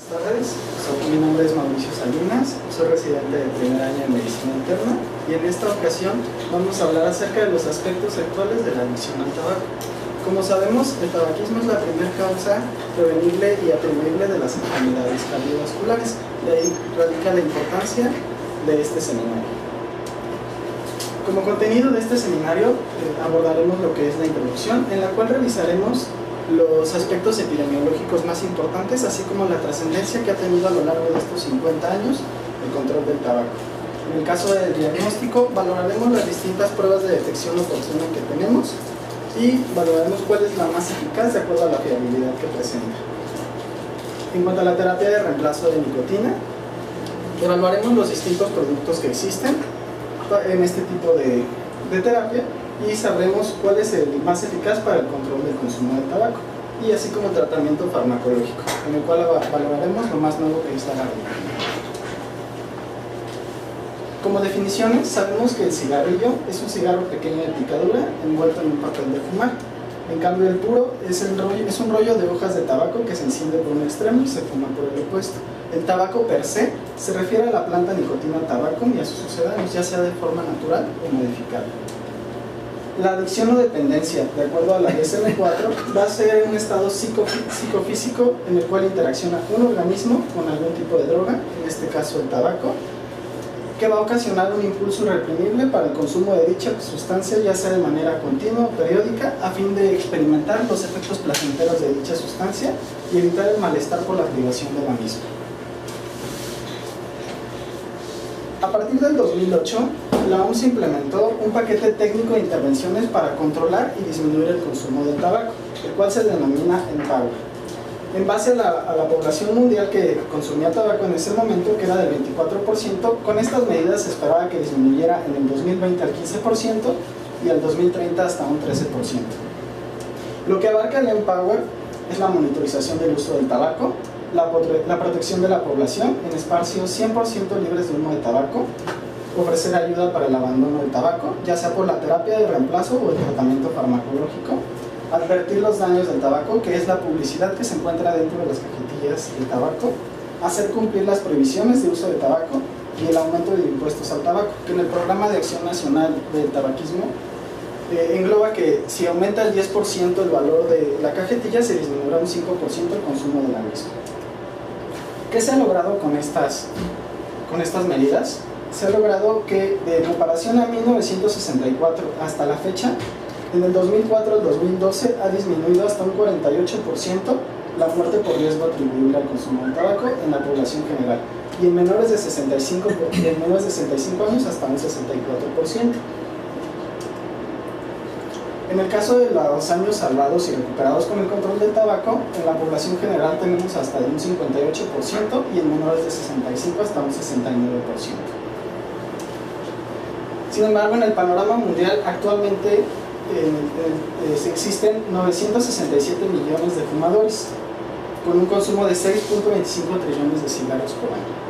Buenas tardes, mi nombre es Mauricio Salinas, soy residente de primer año de Medicina Interna y en esta ocasión vamos a hablar acerca de los aspectos actuales de la adicción al tabaco. Como sabemos, el tabaquismo es la primera causa prevenible y atribuible de las enfermedades cardiovasculares, de ahí radica la importancia de este seminario. Como contenido de este seminario abordaremos lo que es la introducción, en la cual revisaremos los aspectos epidemiológicos más importantes, así como la trascendencia que ha tenido a lo largo de estos 50 años el control del tabaco. En el caso del diagnóstico, valoraremos las distintas pruebas de detección oportuna que tenemos y valoraremos cuál es la más eficaz de acuerdo a la fiabilidad que presenta. En cuanto a la terapia de reemplazo de nicotina, evaluaremos los distintos productos que existen en este tipo de terapia y sabremos cuál es el más eficaz para el control del consumo de tabaco, y así como el tratamiento farmacológico, en el cual valoraremos lo más nuevo que está arriba. Como definiciones, sabemos que el cigarrillo es un cigarro pequeño de picadura envuelto en un papel de fumar. En cambio, el puro es un rollo de hojas de tabaco que se enciende por un extremo y se fuma por el opuesto. El tabaco per se refiere a la planta Nicotina tabacum y a sus sucedáneos, ya sea de forma natural o modificada. La adicción o dependencia, de acuerdo a la DSM-4, va a ser un estado psicofísico en el cual interacciona un organismo con algún tipo de droga, en este caso el tabaco, que va a ocasionar un impulso irreprimible para el consumo de dicha sustancia, ya sea de manera continua o periódica, a fin de experimentar los efectos placenteros de dicha sustancia y evitar el malestar por la privación de la misma. A partir del 2008, la OMS implementó un paquete técnico de intervenciones para controlar y disminuir el consumo del tabaco, el cual se denomina EMPOWER. En base a la población mundial que consumía tabaco en ese momento, que era del 24%, con estas medidas se esperaba que disminuyera en el 2020 al 15% y al 2030 hasta un 13%. Lo que abarca el EMPOWER es la monitorización del uso del tabaco, la protección de la población en espacios 100% libres de humo de tabaco, ofrecer ayuda para el abandono del tabaco, ya sea por la terapia de reemplazo o el tratamiento farmacológico, advertir los daños del tabaco, que es la publicidad que se encuentra dentro de las cajetillas de tabaco, hacer cumplir las prohibiciones de uso de tabaco y el aumento de impuestos al tabaco, que en el Programa de Acción Nacional del Tabaquismo engloba que si aumenta el 10% el valor de la cajetilla, se disminuirá un 5% el consumo de la misma. ¿Qué se ha logrado con estas medidas? Se ha logrado que, de comparación a 1964 hasta la fecha, en el 2004 al 2012 ha disminuido hasta un 48% la muerte por riesgo atribuible al consumo de tabaco en la población general, y en menores de 65 años hasta un 64%. En el caso de los años salvados y recuperados con el control del tabaco, en la población general tenemos hasta un 58% y en menores de 65 hasta un 69%. Sin embargo, en el panorama mundial actualmente existen 967 millones de fumadores, con un consumo de 6.25 trillones de cigarros por año.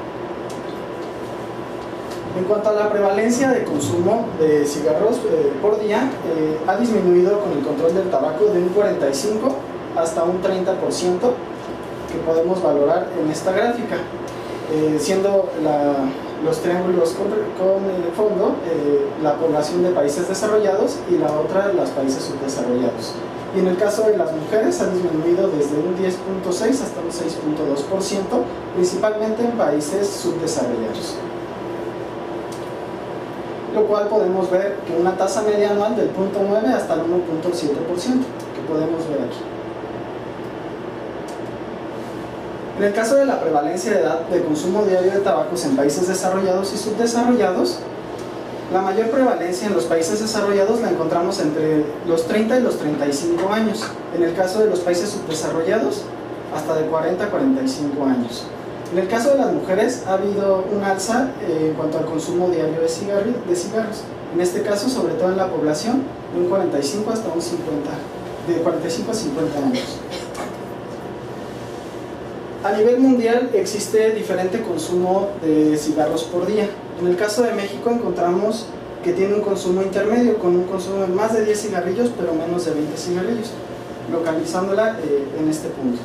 En cuanto a la prevalencia de consumo de cigarros por día, ha disminuido con el control del tabaco de un 45 hasta un 30%, que podemos valorar en esta gráfica, siendo los triángulos con fondo la población de países desarrollados y la otra los países subdesarrollados. Y en el caso de las mujeres ha disminuido desde un 10.6 hasta un 6.2%, principalmente en países subdesarrollados. Lo cual podemos ver que una tasa media anual del 0.9 hasta el 1.7%, que podemos ver aquí. En el caso de la prevalencia de edad de consumo diario de tabacos en países desarrollados y subdesarrollados, la mayor prevalencia en los países desarrollados la encontramos entre los 30 y los 35 años. En el caso de los países subdesarrollados, hasta de 40 a 45 años. En el caso de las mujeres ha habido un alza en cuanto al consumo diario de cigarros. En este caso, sobre todo en la población, de un 45 hasta un 50, de 45 a 50 años. A nivel mundial existe diferente consumo de cigarros por día. En el caso de México encontramos que tiene un consumo intermedio, con un consumo de más de 10 cigarrillos, pero menos de 20 cigarrillos, localizándola en este punto.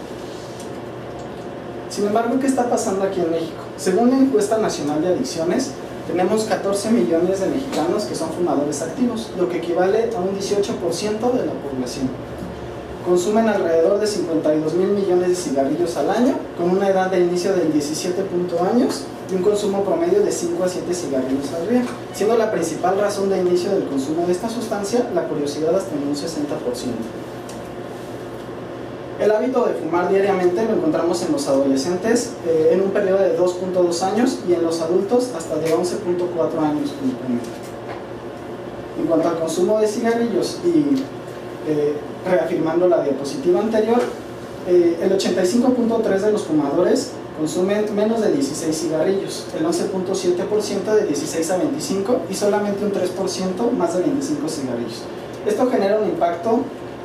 Sin embargo, ¿qué está pasando aquí en México? Según la encuesta nacional de adicciones, tenemos 14 millones de mexicanos que son fumadores activos, lo que equivale a un 18% de la población. Consumen alrededor de 52 mil millones de cigarrillos al año, con una edad de inicio de 17 años y un consumo promedio de 5 a 7 cigarrillos al día, siendo la principal razón de inicio del consumo de esta sustancia la curiosidad hasta en un 60%. El hábito de fumar diariamente lo encontramos en los adolescentes en un periodo de 2.2 años y en los adultos hasta de 11.4 años como promedio. En cuanto al consumo de cigarrillos y reafirmando la diapositiva anterior, el 85.3% de los fumadores consumen menos de 16 cigarrillos, el 11.7% de 16 a 25 y solamente un 3% más de 25 cigarrillos. Esto genera un impacto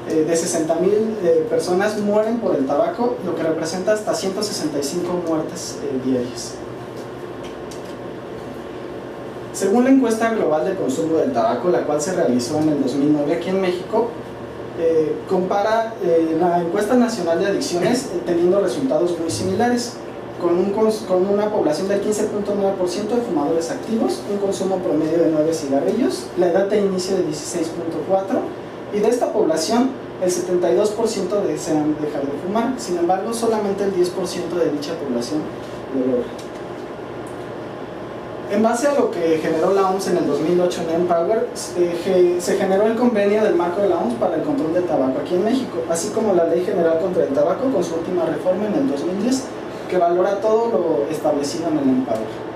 de 60.000 personas mueren por el tabaco, lo que representa hasta 165 muertes diarias. Según la encuesta global de consumo del tabaco, la cual se realizó en el 2009 aquí en México, compara la encuesta nacional de adicciones teniendo resultados muy similares, con una población del 15.9% de fumadores activos, un consumo promedio de 9 cigarrillos, la edad de inicio de 16.4, y de esta población el 72% desean dejar de fumar. Sin embargo, solamente el 10% de dicha población lo logra. En base a lo que generó la OMS en el 2008 en Empower, se generó el convenio del marco de la OMS para el control del tabaco aquí en México, así como la Ley General contra el Tabaco con su última reforma en el 2010, que valora todo lo establecido en el Empower.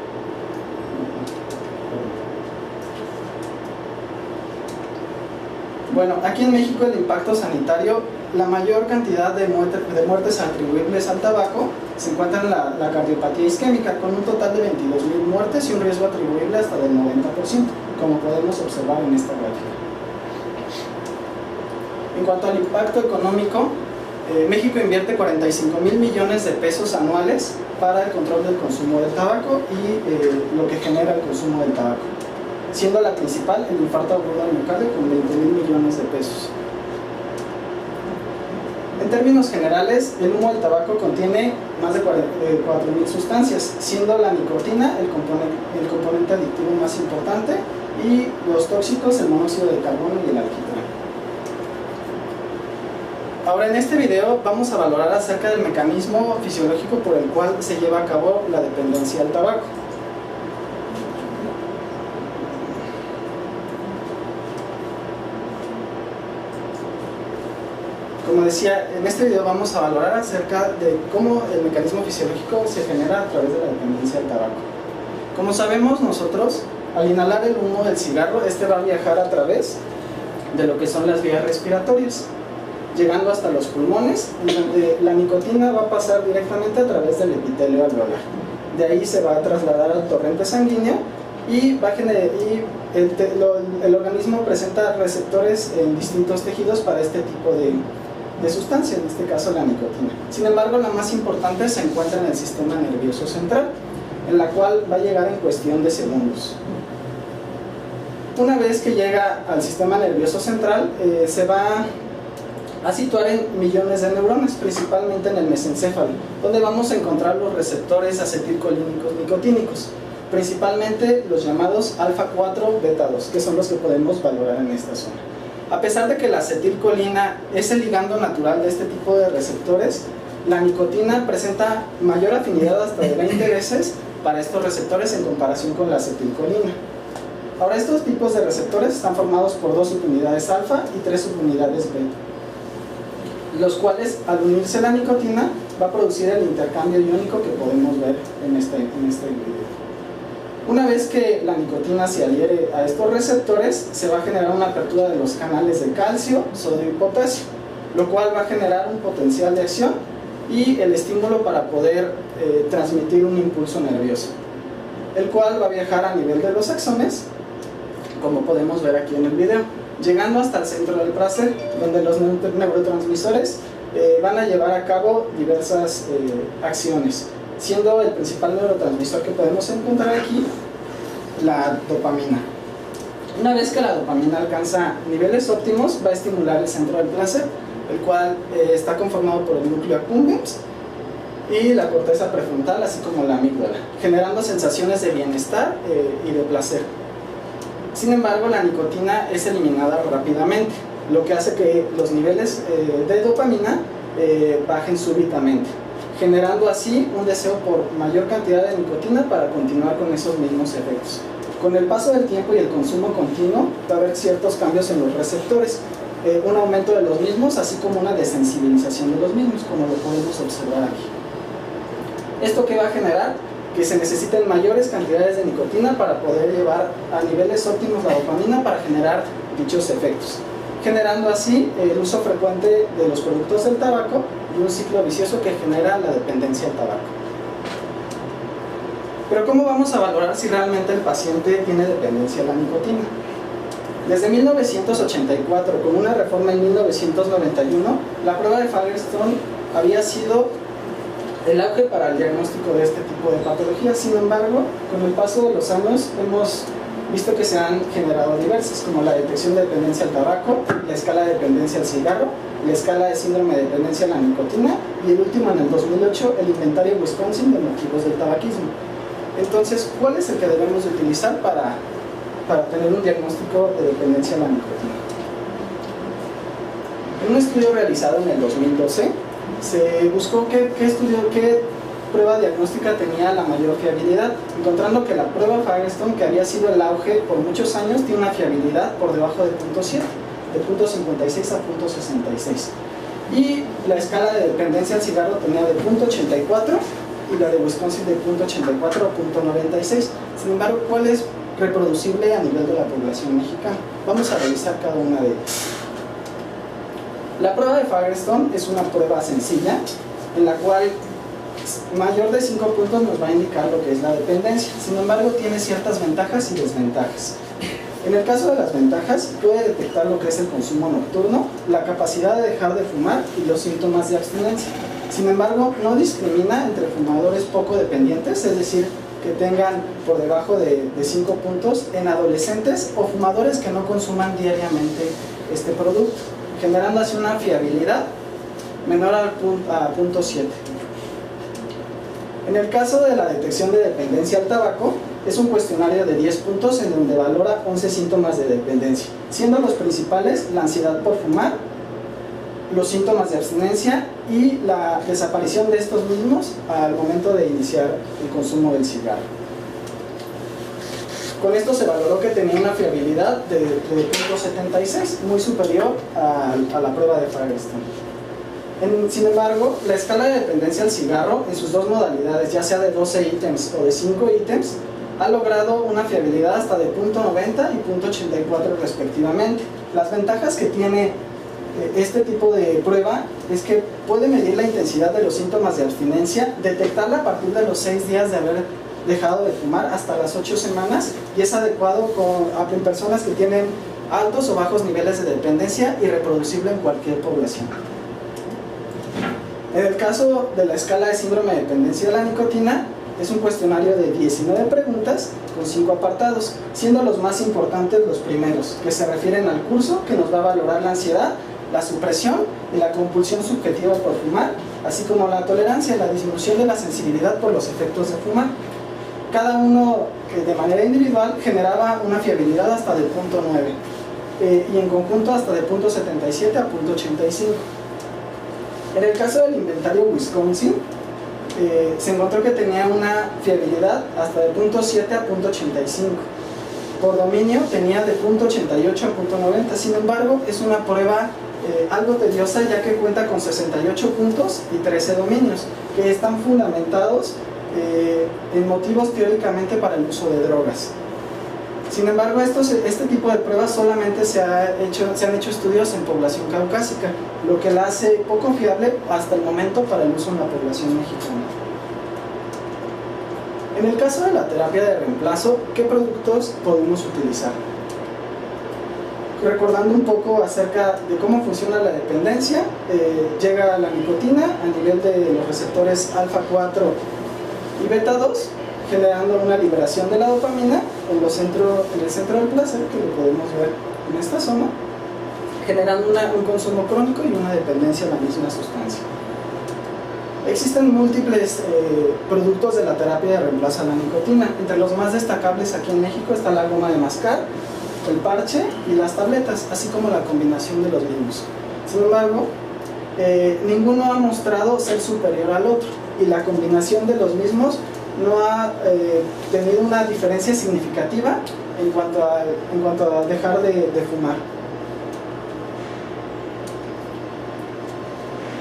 Bueno, aquí en México el impacto sanitario, la mayor cantidad de muertes atribuibles al tabaco se encuentra en la cardiopatía isquémica, con un total de 22.000 muertes y un riesgo atribuible hasta del 90%, como podemos observar en esta gráfica. En cuanto al impacto económico, México invierte 45.000 millones de pesos anuales para el control del consumo del tabaco y lo que genera el consumo del tabaco, siendo la principal el infarto agudo al miocardio con 20.000 millones de pesos. En términos generales, el humo del tabaco contiene más de 4.000 sustancias, siendo la nicotina el componente adictivo más importante y los tóxicos el monóxido de carbono y el alquitrán. Ahora en este video vamos a valorar acerca del mecanismo fisiológico por el cual se lleva a cabo la dependencia al tabaco. Como decía, en este video vamos a valorar acerca de cómo el mecanismo fisiológico se genera a través de la dependencia al tabaco. Como sabemos nosotros, al inhalar el humo del cigarro, este va a viajar a través de lo que son las vías respiratorias, llegando hasta los pulmones, donde la nicotina va a pasar directamente a través del epitelio alveolar. De ahí se va a trasladar al torrente sanguíneo y el organismo presenta receptores en distintos tejidos para este tipo de sustancia, en este caso la nicotina. Sin embargo, la más importante se encuentra en el sistema nervioso central, en la cual va a llegar en cuestión de segundos. Una vez que llega al sistema nervioso central, se va a situar en millones de neuronas, principalmente en el mesencéfalo, donde vamos a encontrar los receptores acetilcolínicos nicotínicos, principalmente los llamados alfa-4 beta-2, que son los que podemos valorar en esta zona. A pesar de que la acetilcolina es el ligando natural de este tipo de receptores, la nicotina presenta mayor afinidad hasta de 20 veces para estos receptores en comparación con la acetilcolina. Ahora, estos tipos de receptores están formados por 2 subunidades alfa y 3 subunidades beta, los cuales al unirse la nicotina va a producir el intercambio iónico que podemos ver en este video. Una vez que la nicotina se adhiere a estos receptores, se va a generar una apertura de los canales de calcio, sodio y potasio, lo cual va a generar un potencial de acción y el estímulo para poder transmitir un impulso nervioso, el cual va a viajar a nivel de los axones, como podemos ver aquí en el video, llegando hasta el centro del placer, donde los neurotransmisores van a llevar a cabo diversas acciones, siendo el principal neurotransmisor que podemos encontrar aquí la dopamina. Una vez que la dopamina alcanza niveles óptimos, va a estimular el centro del placer, el cual está conformado por el núcleo accumbens, y la corteza prefrontal, así como la amígdala, generando sensaciones de bienestar y de placer. Sin embargo, la nicotina es eliminada rápidamente, lo que hace que los niveles de dopamina bajen súbitamente, generando así un deseo por mayor cantidad de nicotina para continuar con esos mismos efectos. Con el paso del tiempo y el consumo continuo va a haber ciertos cambios en los receptores, un aumento de los mismos, así como una desensibilización de los mismos, como lo podemos observar aquí. ¿Esto qué va a generar? Que se necesiten mayores cantidades de nicotina para poder llevar a niveles óptimos la dopamina para generar dichos efectos, generando así el uso frecuente de los productos del tabaco y un ciclo vicioso que genera la dependencia al tabaco. Pero ¿cómo vamos a valorar si realmente el paciente tiene dependencia a la nicotina? Desde 1984, con una reforma en 1991, la prueba de Fagerström había sido el auge para el diagnóstico de este tipo de patologías. Sin embargo, con el paso de los años hemos visto que se han generado diversas, como la detección de dependencia al tabaco, la escala de dependencia al cigarro, la escala de síndrome de dependencia a la nicotina y el último, en el 2008, el inventario Wisconsin de motivos del tabaquismo. Entonces, ¿cuál es el que debemos utilizar para tener un diagnóstico de dependencia a la nicotina? En un estudio realizado en el 2012, se buscó qué prueba diagnóstica tenía la mayor fiabilidad, encontrando que la prueba Fagerström, que había sido el auge por muchos años, tiene una fiabilidad por debajo de 0.7, de 0.56 a 0.66. Y la escala de dependencia al cigarro tenía de 0.84 y la de Wisconsin de 0.84 a 0.96. Sin embargo, ¿cuál es reproducible a nivel de la población mexicana? Vamos a revisar cada una de ellas. La prueba de Fagerström es una prueba sencilla en la cual mayor de 5 puntos nos va a indicar lo que es la dependencia. Sin embargo, tiene ciertas ventajas y desventajas. En el caso de las ventajas, puede detectar lo que es el consumo nocturno, la capacidad de dejar de fumar y los síntomas de abstinencia. Sin embargo, no discrimina entre fumadores poco dependientes, es decir, que tengan por debajo de 5 puntos, en adolescentes o fumadores que no consuman diariamente este producto, generando así una fiabilidad menor a 0.7. En el caso de la detección de dependencia al tabaco, es un cuestionario de 10 puntos en donde valora 11 síntomas de dependencia, siendo los principales la ansiedad por fumar, los síntomas de abstinencia y la desaparición de estos mismos al momento de iniciar el consumo del cigarro. Con esto se valoró que tenía una fiabilidad de 0.76, muy superior a la prueba de Fagerström. Sin embargo, la escala de dependencia al cigarro, en sus dos modalidades, ya sea de 12 ítems o de 5 ítems, ha logrado una fiabilidad hasta de 0.90 y 0.84 respectivamente. Las ventajas que tiene este tipo de prueba es que puede medir la intensidad de los síntomas de abstinencia, detectarla a partir de los 6 días de haber dejado de fumar hasta las 8 semanas, y es adecuado en personas que tienen altos o bajos niveles de dependencia y reproducible en cualquier población. En el caso de la escala de síndrome de dependencia de la nicotina, es un cuestionario de 19 preguntas con 5 apartados, siendo los más importantes los primeros, que se refieren al curso, que nos va a valorar la ansiedad, la supresión y la compulsión subjetiva por fumar, así como la tolerancia y la disminución de la sensibilidad por los efectos de fumar. Cada uno de manera individual generaba una fiabilidad hasta de 0.9 y en conjunto hasta de 0.77 a 0.85. En el caso del inventario Wisconsin, se encontró que tenía una fiabilidad hasta de 0.7 a 0.85. Por dominio tenía de 0.88 a 0.90. Sin embargo, es una prueba algo tediosa, ya que cuenta con 68 puntos y 13 dominios, que están fundamentados en motivos teóricamente para el uso de drogas. Sin embargo, este tipo de pruebas solamente se han hecho estudios en población caucásica, lo que la hace poco fiable hasta el momento para el uso en la población mexicana. En el caso de la terapia de reemplazo, ¿qué productos podemos utilizar? Recordando un poco acerca de cómo funciona la dependencia, llega la nicotina a nivel de los receptores alfa 4 y beta 2, generando una liberación de la dopamina en el centro del placer, que lo podemos ver en esta zona, generando un consumo crónico y una dependencia a la misma sustancia. Existen múltiples productos de la terapia de reemplazo a la nicotina. Entre los más destacables aquí en México está la goma de mascar, el parche y las tabletas, así como la combinación de los mismos. Sin embargo, ninguno ha mostrado ser superior al otro, y la combinación de los mismos no ha tenido una diferencia significativa en cuanto a dejar de fumar.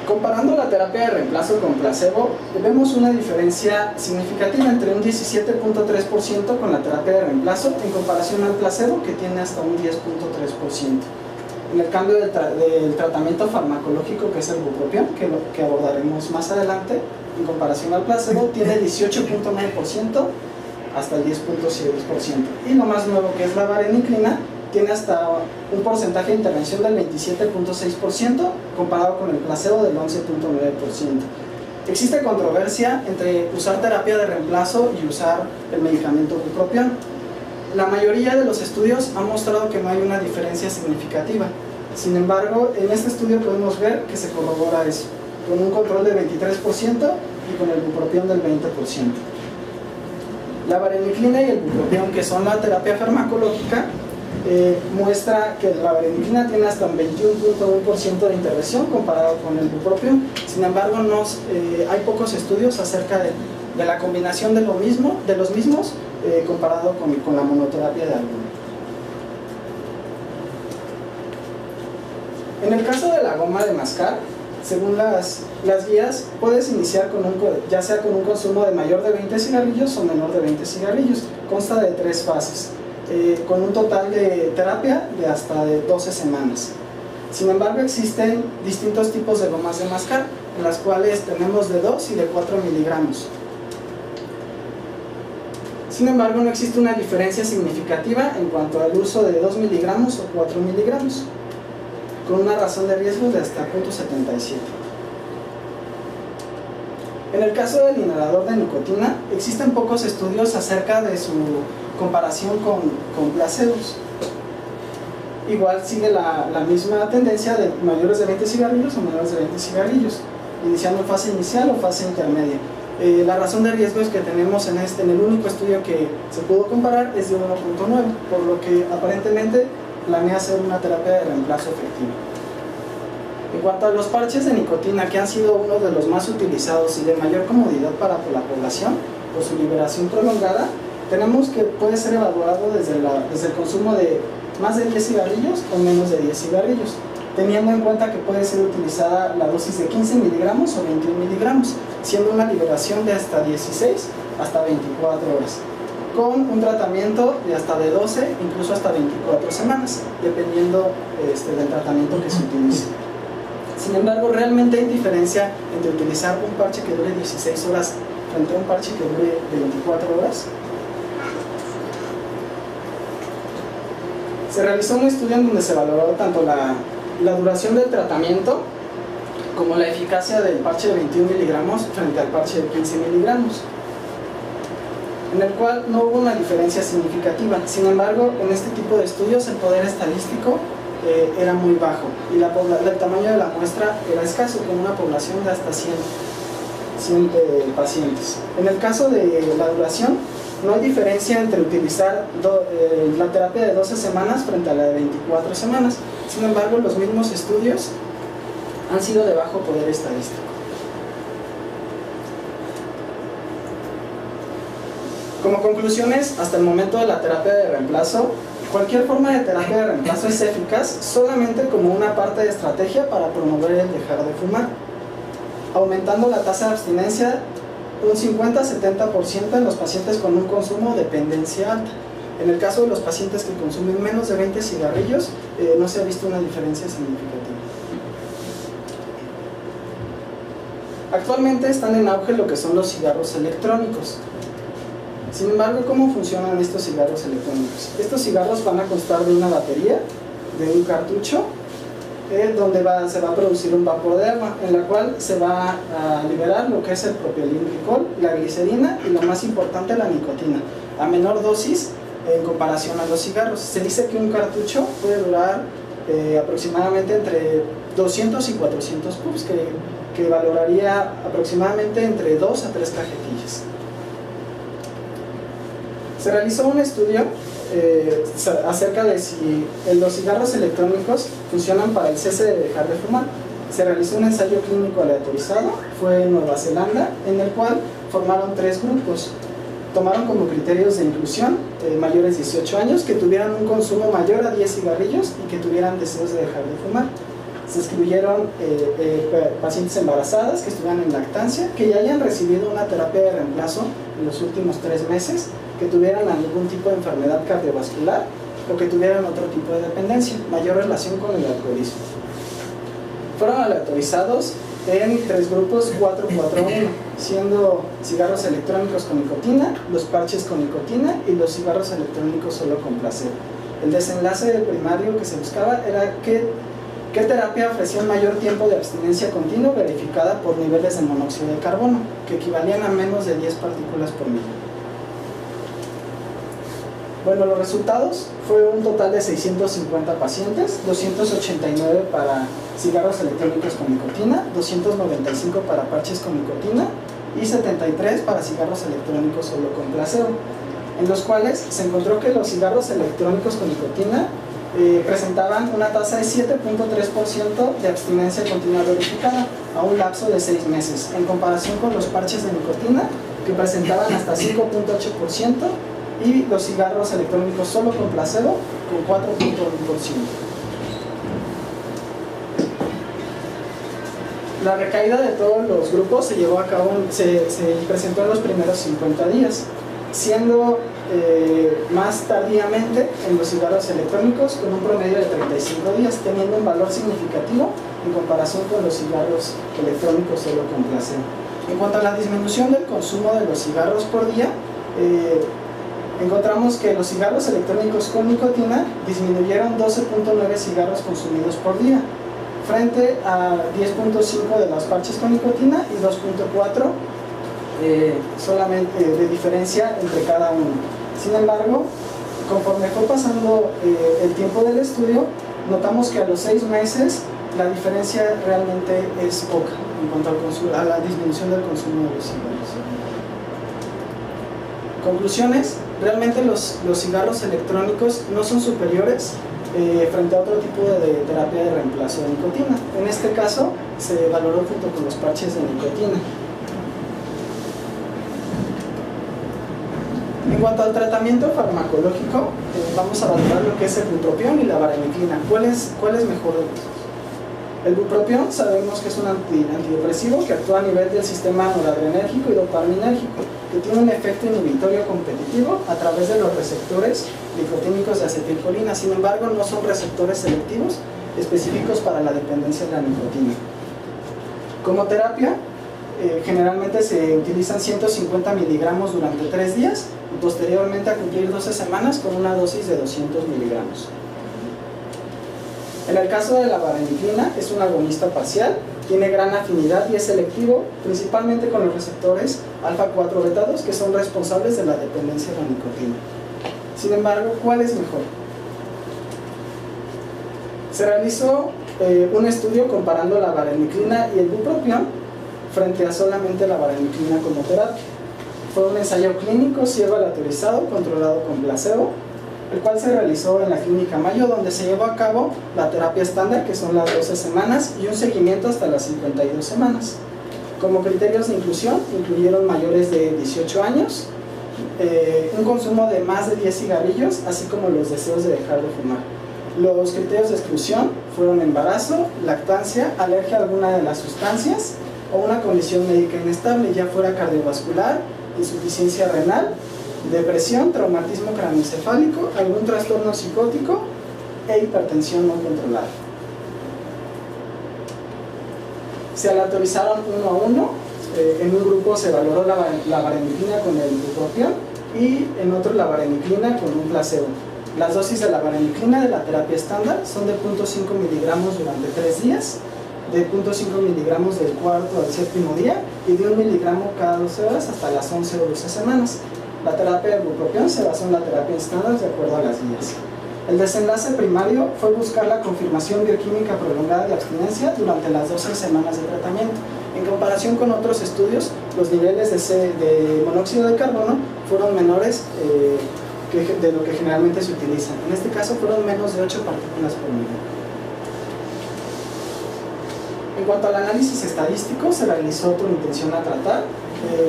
Comparando la terapia de reemplazo con placebo, vemos una diferencia significativa entre un 17.3% con la terapia de reemplazo en comparación al placebo, que tiene hasta un 10.3%. En el cambio del tratamiento farmacológico, que es el bupropión, que abordaremos más adelante, en comparación al placebo, tiene 18.9% hasta el 10.6%. Y lo más nuevo, que es la vareniclina, tiene hasta un porcentaje de intervención del 27.6% comparado con el placebo del 11.9%. Existe controversia entre usar terapia de reemplazo y usar el medicamento bupropión. La mayoría de los estudios han mostrado que no hay una diferencia significativa. Sin embargo, en este estudio podemos ver que se corrobora eso, con un control del 23% y con el bupropión del 20%. La vareniclina y el bupropión, que son la terapia farmacológica, muestra que la vareniclina tiene hasta un 21.1% de intervención comparado con el bupropión. Sin embargo, hay pocos estudios acerca de la combinación de los mismos comparado con la monoterapia de alguno. En el caso de la goma de mascar, según las guías, puedes iniciar ya sea con un consumo de mayor de 20 cigarrillos o menor de 20 cigarrillos. Consta de 3 fases, con un total de terapia de hasta 12 semanas. Sin embargo, existen distintos tipos de gomas de mascar, en las cuales tenemos de 2 y de 4 miligramos. Sin embargo, no existe una diferencia significativa en cuanto al uso de 2 miligramos o 4 miligramos, con una razón de riesgo de hasta 0.77. En el caso del inhalador de nicotina, existen pocos estudios acerca de su comparación con placebos. Igual sigue la misma tendencia de mayores de 20 cigarrillos o menores de 20 cigarrillos, iniciando en fase inicial o fase intermedia. La razón de riesgo es que tenemos en el único estudio que se pudo comparar es de 1.9, por lo que aparentemente planea hacer una terapia de reemplazo efectiva. En cuanto a los parches de nicotina, que han sido uno de los más utilizados y de mayor comodidad para la población por su liberación prolongada, tenemos que puede ser evaluado desde el consumo de más de 10 cigarrillos o menos de 10 cigarrillos, teniendo en cuenta que puede ser utilizada la dosis de 15 miligramos o 21 miligramos, siendo una liberación de hasta 16 hasta 24 horas, con un tratamiento de hasta de 12, incluso hasta 24 semanas, dependiendo del tratamiento que se utilice. Sin embargo, realmente hay diferencia entre utilizar un parche que dure 16 horas frente a un parche que dure 24 horas. Se realizó un estudio en donde se valoró tanto la duración del tratamiento como la eficacia del parche de 21 miligramos frente al parche de 15 miligramos, en el cual no hubo una diferencia significativa. Sin embargo, en este tipo de estudios el poder estadístico era muy bajo y el tamaño de la muestra era escaso, con una población de hasta 100 pacientes. En el caso de la duración, no hay diferencia entre utilizar la terapia de 12 semanas frente a la de 24 semanas. Sin embargo, los mismos estudios han sido de bajo poder estadístico. Como conclusiones, hasta el momento de la terapia de reemplazo, cualquier forma de terapia de reemplazo es eficaz solamente como una parte de estrategia para promover el dejar de fumar, aumentando la tasa de abstinencia un 50-70% en los pacientes con un consumo o dependencia alta. En el caso de los pacientes que consumen menos de 20 cigarrillos, no se ha visto una diferencia significativa. Actualmente están en auge lo que son los cigarros electrónicos. Sin embargo, ¿cómo funcionan estos cigarros electrónicos? Estos cigarros van a constar de una batería, de un cartucho, donde se va a producir un vapor de agua, en la cual se va a liberar lo que es el propilenglicol, la glicerina y lo más importante, la nicotina, a menor dosis en comparación a los cigarros. Se dice que un cartucho puede durar aproximadamente entre 200 y 400 puffs, que que valoraría aproximadamente entre 2 a 3 cajetillas. Se realizó un estudio acerca de si los cigarros electrónicos funcionan para el cese de dejar de fumar. Se realizó un ensayo clínico aleatorizado, fue en Nueva Zelanda, en el cual formaron 3 grupos. Tomaron como criterios de inclusión mayores de 18 años que tuvieran un consumo mayor a 10 cigarrillos y que tuvieran deseos de dejar de fumar. Se excluyeron pacientes embarazadas que estuvieran en lactancia, que ya hayan recibido una terapia de reemplazo en los últimos 3 meses, que tuvieran algún tipo de enfermedad cardiovascular o que tuvieran otro tipo de dependencia, mayor relación con el alcoholismo. Fueron aleatorizados en 3 grupos 4-4-1, siendo cigarros electrónicos con nicotina, los parches con nicotina y los cigarros electrónicos solo con placebo. El desenlace primario que se buscaba era qué terapia ofrecía un mayor tiempo de abstinencia continua verificada por niveles de monóxido de carbono, que equivalían a menos de 10 partículas por millón. Bueno, los resultados fue un total de 650 pacientes, 289 para cigarros electrónicos con nicotina, 295 para parches con nicotina y 73 para cigarros electrónicos solo con placebo, en los cuales se encontró que los cigarros electrónicos con nicotina presentaban una tasa de 7.3% de abstinencia continua verificada a un lapso de 6 meses, en comparación con los parches de nicotina, que presentaban hasta 5.8%, y los cigarros electrónicos solo con placebo con 4.1%. La recaída de todos los grupos se llevó a cabo, se presentó en los primeros 50 días, siendo más tardíamente en los cigarros electrónicos con un promedio de 35 días, teniendo un valor significativo en comparación con los cigarros electrónicos solo con placebo. En cuanto a la disminución del consumo de los cigarros por día, encontramos que los cigarros electrónicos con nicotina disminuyeron 12.9 cigarros consumidos por día, frente a 10.5 de los parches con nicotina y 2.4 solamente de diferencia entre cada uno. Sin embargo, conforme fue pasando el tiempo del estudio, notamos que a los 6 meses la diferencia realmente es poca en cuanto a la disminución del consumo de los cigarros. Conclusiones: realmente los cigarros electrónicos no son superiores frente a otro tipo de terapia de reemplazo de nicotina. En este caso se valoró junto con los parches de nicotina. En cuanto al tratamiento farmacológico, vamos a valorar lo que es el bupropión y la vareniclina. ¿Cuál es mejor de los dos? El bupropión sabemos que es un antidepresivo que actúa a nivel del sistema noradrenérgico y dopaminérgico, que tiene un efecto inhibitorio competitivo a través de los receptores nicotínicos de acetilcolina. Sin embargo, no son receptores selectivos específicos para la dependencia de la nicotina. Como terapia, generalmente se utilizan 150 miligramos durante 3 días y posteriormente a cumplir 12 semanas con una dosis de 200 miligramos. En el caso de la vareniclina, es un agonista parcial, tiene gran afinidad y es selectivo, principalmente con los receptores alfa-4 beta-2, que son responsables de la dependencia de la nicotina. Sin embargo, ¿cuál es mejor? Se realizó un estudio comparando la vareniclina y el bupropión frente a solamente la vareniclina como terapia. Fue un ensayo clínico ciego aleatorizado controlado con placebo, el cual se realizó en la Clínica Mayo, donde se llevó a cabo la terapia estándar, que son las 12 semanas, y un seguimiento hasta las 52 semanas. Como criterios de inclusión, incluyeron mayores de 18 años, un consumo de más de 10 cigarrillos, así como los deseos de dejar de fumar. Los criterios de exclusión fueron embarazo, lactancia, alergia a alguna de las sustancias o una condición médica inestable, ya fuera cardiovascular, insuficiencia renal, depresión, traumatismo craneoencefálico, algún trastorno psicótico e hipertensión no controlada. Se aleatorizaron 1 a 1, en un grupo se valoró la vareniclina con el bupropión y en otro la vareniclina con un placebo. Las dosis de la vareniclina de la terapia estándar son de 0.5 miligramos durante 3 días, de 0.5 miligramos del 4.º al 7.º día y de 1 miligramo cada 12 horas hasta las 11 o 12 semanas. La terapia del bupropión se basó en la terapia estándar de acuerdo a las guías. El desenlace primario fue buscar la confirmación bioquímica prolongada de abstinencia durante las 12 semanas de tratamiento, En comparación con otros estudios, los niveles de monóxido de carbono fueron menores de lo que generalmente se utiliza. En este caso fueron menos de 8 partículas por millón. En cuanto al análisis estadístico, se realizó por intención a tratar.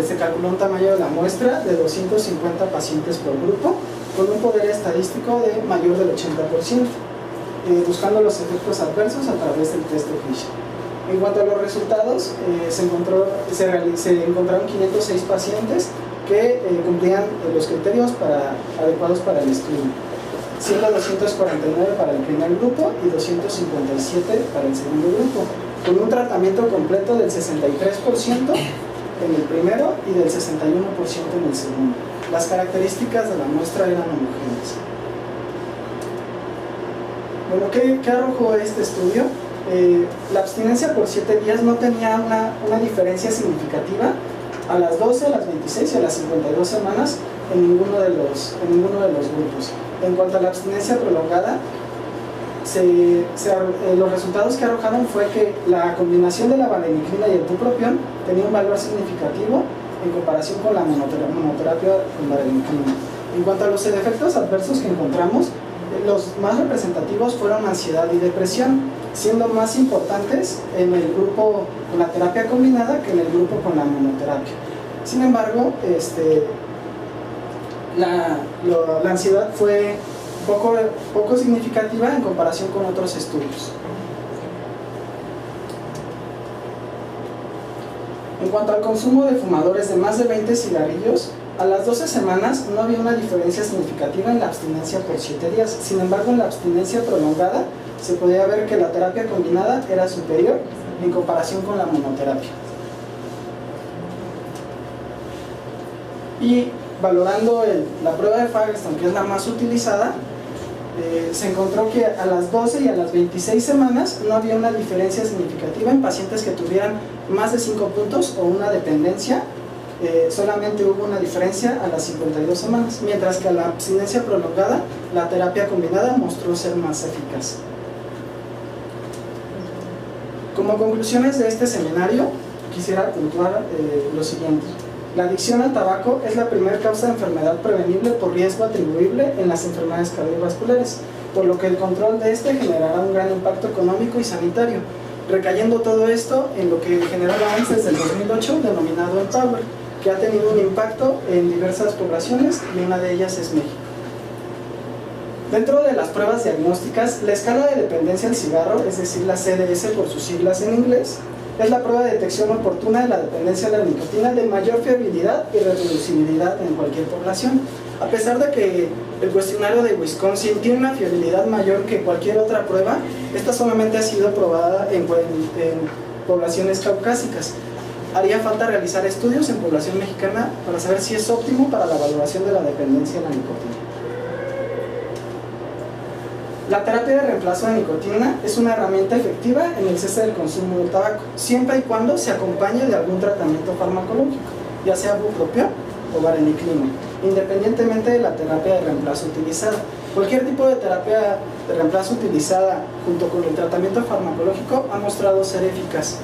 Se calculó un tamaño de la muestra de 250 pacientes por grupo, con un poder estadístico de mayor del 80%, buscando los efectos adversos a través del test de Fisher. En cuanto a los resultados, se encontraron 506 pacientes que cumplían los criterios adecuados para el estudio, siendo 249 para el primer grupo y 257 para el segundo grupo, con un tratamiento completo del 63% en el primero y del 61% en el segundo. Las características de la muestra eran homogéneas. Bueno, ¿qué arrojó este estudio? La abstinencia por 7 días no tenía una diferencia significativa a las 12, a las 26 y a las 52 semanas en ninguno de los grupos. En cuanto a la abstinencia prolongada, los resultados que arrojaron fue que la combinación de la vareniclina y el bupropión tenía un valor significativo en comparación con la monoterapia con vareniclina. En cuanto a los efectos adversos que encontramos, los más representativos fueron ansiedad y depresión, siendo más importantes en el grupo con la terapia combinada que en el grupo con la monoterapia. Sin embargo, la ansiedad fue poco significativa en comparación con otros estudios. En cuanto al consumo de fumadores de más de 20 cigarrillos, a las 12 semanas no había una diferencia significativa en la abstinencia por 7 días. Sin embargo, en la abstinencia prolongada se podía ver que la terapia combinada era superior en comparación con la monoterapia. Y valorando la prueba de Fagerström, que es la más utilizada, se encontró que a las 12 y a las 26 semanas no había una diferencia significativa en pacientes que tuvieran más de 5 puntos o una dependencia. Solamente hubo una diferencia a las 52 semanas, mientras que a la abstinencia prolongada, la terapia combinada mostró ser más eficaz. Como conclusiones de este seminario, quisiera puntuar lo siguiente. La adicción al tabaco es la primera causa de enfermedad prevenible por riesgo atribuible en las enfermedades cardiovasculares, por lo que el control de este generará un gran impacto económico y sanitario, recayendo todo esto en lo que generó la OMS desde el 2008, denominado Empower, que ha tenido un impacto en diversas poblaciones y una de ellas es México. Dentro de las pruebas diagnósticas, la escala de dependencia al cigarro, es decir, la CDS por sus siglas en inglés, es la prueba de detección oportuna de la dependencia de la nicotina de mayor fiabilidad y reproducibilidad en cualquier población. A pesar de que el cuestionario de Wisconsin tiene una fiabilidad mayor que cualquier otra prueba, esta solamente ha sido probada en poblaciones caucásicas. Haría falta realizar estudios en población mexicana para saber si es óptimo para la valoración de la dependencia de la nicotina. La terapia de reemplazo de nicotina es una herramienta efectiva en el cese del consumo del tabaco, siempre y cuando se acompañe de algún tratamiento farmacológico, ya sea bupropión o vareniclina, independientemente de la terapia de reemplazo utilizada. Cualquier tipo de terapia de reemplazo utilizada junto con el tratamiento farmacológico ha mostrado ser eficaz.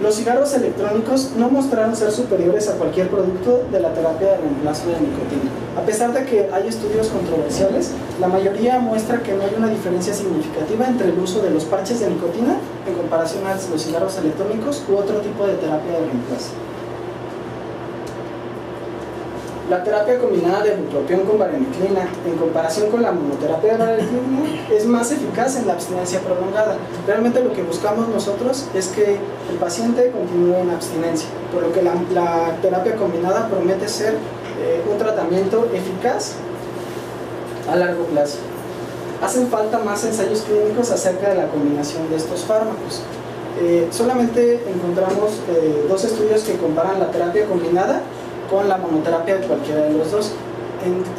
Los cigarros electrónicos no mostraron ser superiores a cualquier producto de la terapia de reemplazo de nicotina. A pesar de que hay estudios controversiales, la mayoría muestra que no hay una diferencia significativa entre el uso de los parches de nicotina en comparación a los cigarros electrónicos u otro tipo de terapia de reemplazo. La terapia combinada de bupropión con vareniclina en comparación con la monoterapia de vareniclina es más eficaz en la abstinencia prolongada. Realmente lo que buscamos nosotros es que el paciente continúe en abstinencia, por lo que la terapia combinada promete ser un tratamiento eficaz a largo plazo. Hacen falta más ensayos clínicos acerca de la combinación de estos fármacos. Solamente encontramos 2 estudios que comparan la terapia combinada con la monoterapia de cualquiera de los dos.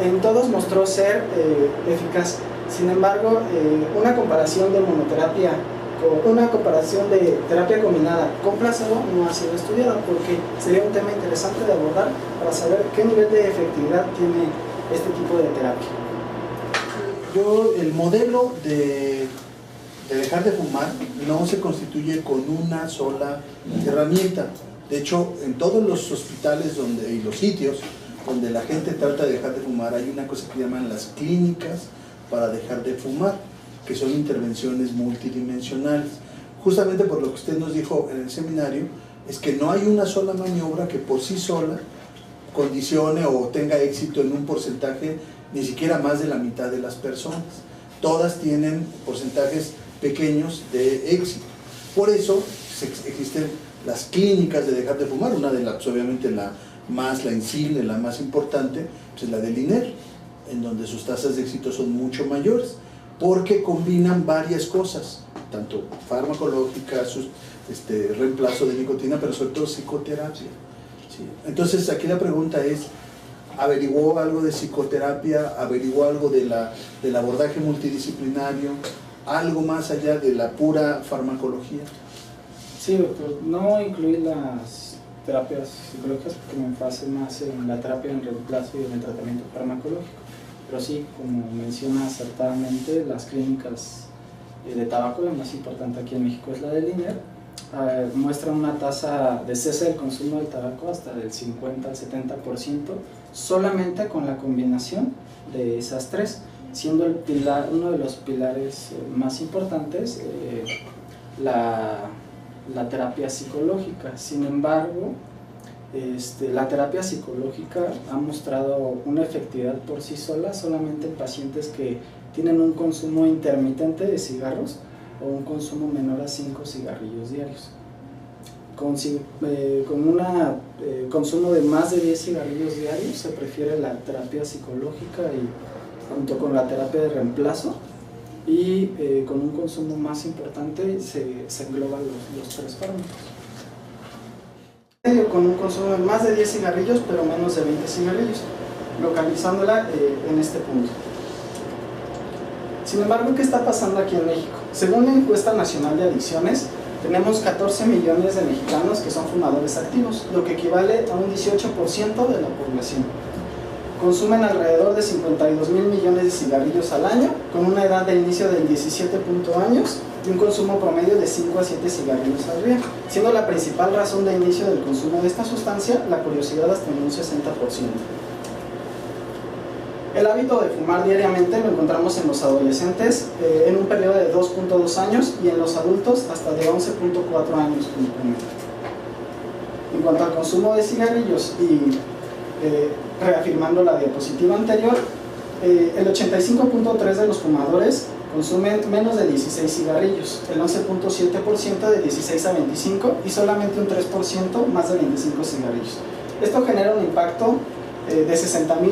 En todos mostró ser eficaz. Sin embargo, una comparación de monoterapia con una comparación de terapia combinada con placebo no ha sido estudiada, porque sería un tema interesante de abordar para saber qué nivel de efectividad tiene este tipo de terapia. El modelo de de dejar de fumar no se constituye con una sola herramienta. De hecho, en todos los hospitales y los sitios donde la gente trata de dejar de fumar, hay una cosa que llaman las clínicas para dejar de fumar, que son intervenciones multidimensionales. Justamente por lo que usted nos dijo en el seminario, es que no hay una sola maniobra que por sí sola condicione o tenga éxito en un porcentaje ni siquiera más de la mitad de las personas. Todas tienen porcentajes pequeños de éxito. Por eso existen las clínicas de dejar de fumar. Una de las, obviamente la insigne, la más importante, pues es la del INER, en donde sus tasas de éxito son mucho mayores, porque combinan varias cosas, tanto farmacológica, reemplazo de nicotina, pero sobre todo psicoterapia. ¿Sí? Entonces aquí la pregunta es, ¿averiguó algo de psicoterapia? ¿Averiguó algo del abordaje multidisciplinario? ¿Algo más allá de la pura farmacología? Sí, doctor, no incluí las terapias psicológicas porque me enfase más en la terapia en reemplazo y en el tratamiento farmacológico. Pero sí, como menciona acertadamente, las clínicas de tabaco, la más importante aquí en México es la del INER, muestran una tasa de cese del consumo del tabaco hasta del 50 al 70%, solamente con la combinación de esas tres, siendo uno de los pilares más importantes la terapia psicológica. Sin embargo, la terapia psicológica ha mostrado una efectividad por sí sola solamente en pacientes que tienen un consumo intermitente de cigarros o un consumo menor a 5 cigarrillos diarios. Con un consumo de más de 10 cigarrillos diarios se prefiere la terapia psicológica y junto con la terapia de reemplazo, y con un consumo más importante se engloban los tres fármacos. Con un consumo de más de 10 cigarrillos pero menos de 20 cigarrillos, localizándola en este punto. Sin embargo, ¿qué está pasando aquí en México? Según la encuesta nacional de adicciones, tenemos 14 millones de mexicanos que son fumadores activos, lo que equivale a un 18% de la población. Consumen alrededor de 52 mil millones de cigarrillos al año, con una edad de inicio de 17 años y un consumo promedio de 5 a 7 cigarrillos al día, siendo la principal razón de inicio del consumo de esta sustancia la curiosidad hasta en un 60%. El hábito de fumar diariamente lo encontramos en los adolescentes en un periodo de 2.2 años y en los adultos hasta de 11.4 años. En cuanto al consumo de cigarrillos y reafirmando la diapositiva anterior, el 85.3% de los fumadores consumen menos de 16 cigarrillos, el 11.7% de 16 a 25 y solamente un 3% más de 25 cigarrillos. Esto genera un impacto de 60,000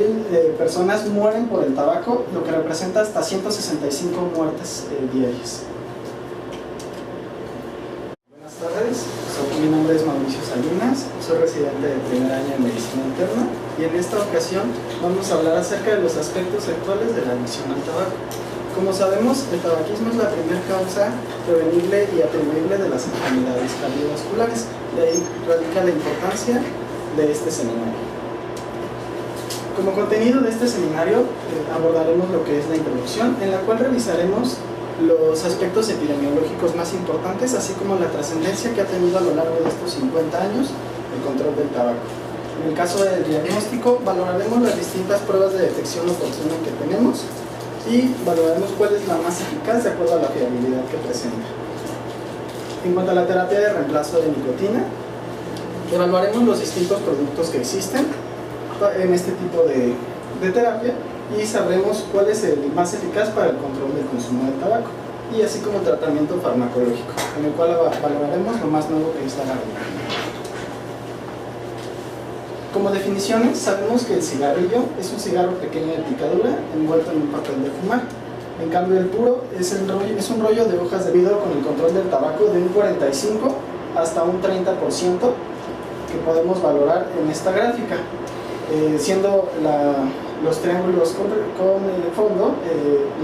personas mueren por el tabaco, lo que representa hasta 165 muertes diarias. Buenas tardes, mi nombre es Mauricio Salinas, soy residente de primer año en Medicina Interna y en esta ocasión vamos a hablar acerca de los aspectos actuales de la adicción al tabaco. Como sabemos, el tabaquismo es la primera causa prevenible y atribuible de las enfermedades cardiovasculares, de ahí radica la importancia de este seminario. Como contenido de este seminario abordaremos lo que es la introducción, en la cual revisaremos los aspectos epidemiológicos más importantes, así como la trascendencia que ha tenido a lo largo de estos 50 años el control del tabaco. En el caso del diagnóstico, valoraremos las distintas pruebas de detección oportuna que tenemos y valoraremos cuál es la más eficaz de acuerdo a la fiabilidad que presenta. En cuanto a la terapia de reemplazo de nicotina, evaluaremos los distintos productos que existen en este tipo de terapia y sabremos cuál es el más eficaz para el control del consumo de tabaco, y así como el tratamiento farmacológico, en el cual valoraremos lo más nuevo que está en la regla. Como definiciones, sabemos que el cigarrillo es un cigarro pequeño de picadura envuelto en un papel de fumar. En cambio, el puro es un rollo de hojas de vidrio con el control del tabaco de un 45 hasta un 30% que podemos valorar en esta gráfica, siendo los triángulos con fondo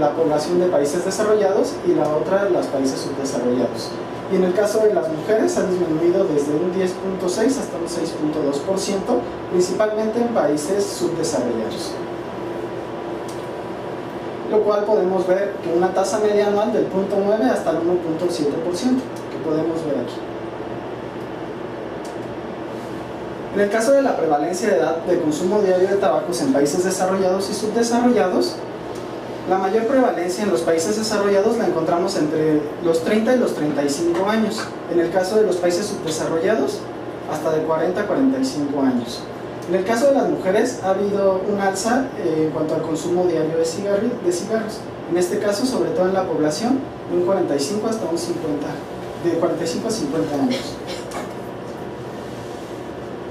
la población de países desarrollados y la otra los países subdesarrollados. Y en el caso de las mujeres ha disminuido desde un 10.6 hasta un 6.2%, principalmente en países subdesarrollados. lo cual podemos ver que una tasa media anual del 0.9 hasta el 1.7% que podemos ver aquí. En el caso de la prevalencia de edad de consumo diario de tabacos en países desarrollados y subdesarrollados, la mayor prevalencia en los países desarrollados la encontramos entre los 30 y los 35 años. En el caso de los países subdesarrollados, hasta de 40 a 45 años. En el caso de las mujeres ha habido un alza en cuanto al consumo diario de cigarros. En este caso, sobre todo en la población, de un 45 hasta un 50, de 45 a 50 años.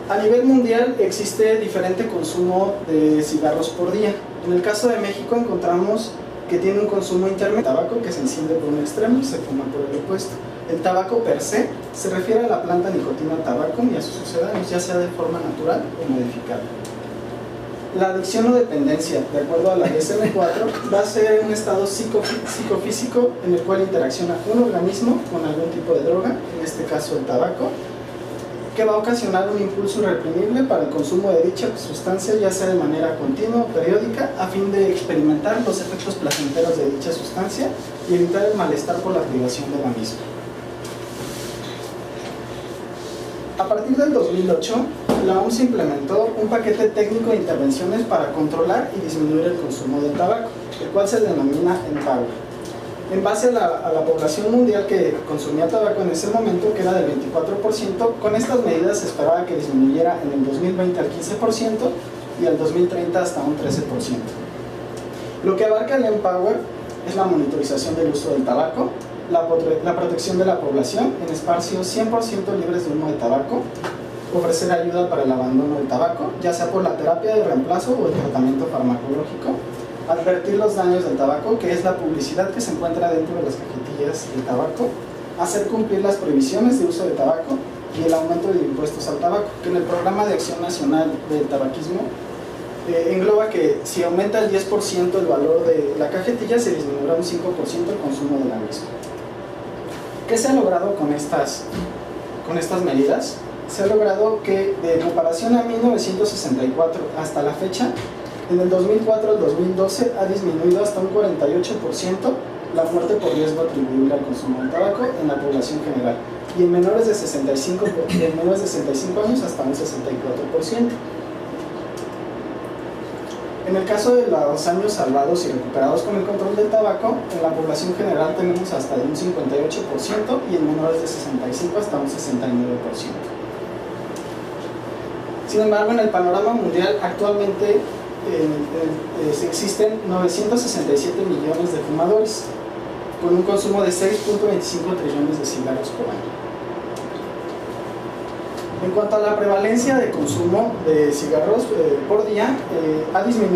A nivel mundial existe diferente consumo de cigarros por día. En el caso de México encontramos que tiene un consumo intermedio de tabaco que se enciende por un extremo y se fuma por el opuesto. El tabaco per se refiere a la planta Nicotiana tabacum y a sus sucedáneos, ya sea de forma natural o modificada. La adicción o dependencia, de acuerdo a la DSM-4, va a ser un estado psicofísico en el cual interacciona un organismo con algún tipo de droga, en este caso el tabaco, que va a ocasionar un impulso irreprimible para el consumo de dicha sustancia, ya sea de manera continua o periódica, a fin de experimentar los efectos placenteros de dicha sustancia y evitar el malestar por la privación de la misma. A partir del 2008, la OMS implementó un paquete técnico de intervenciones para controlar y disminuir el consumo del tabaco, el cual se denomina Empower. En base a la población mundial que consumía tabaco en ese momento, que era del 24%, con estas medidas se esperaba que disminuyera en el 2020 al 15% y al 2030 hasta un 13%. Lo que abarca el Empower es la monitorización del uso del tabaco, la protección de la población en espacios 100% libres de humo de tabaco, ofrecer ayuda para el abandono del tabaco, ya sea por la terapia de reemplazo o el tratamiento farmacológico, advertir los daños del tabaco, que es la publicidad que se encuentra dentro de las cajetillas de tabaco, hacer cumplir las prohibiciones de uso de tabaco y el aumento de impuestos al tabaco, que en el Programa de Acción Nacional del Tabaquismo engloba que si aumenta el 10% el valor de la cajetilla, se disminuirá un 5% el consumo de la misma. ¿Qué se ha logrado con estas medidas? Se ha logrado que, de comparación a 1964 hasta la fecha, en el 2004 al 2012 ha disminuido hasta un 48% la muerte por riesgo atribuible al consumo de tabaco en la población general, y en menores de 65 años hasta un 64%. En el caso de los años salvados y recuperados con el control del tabaco, en la población general tenemos hasta de un 58% y en menores de 65 hasta un 69%. Sin embargo, en el panorama mundial actualmente existen 967 millones de fumadores, con un consumo de 6.25 trillones de cigarros por año. En cuanto a la prevalencia de consumo de cigarros por día, ha disminuido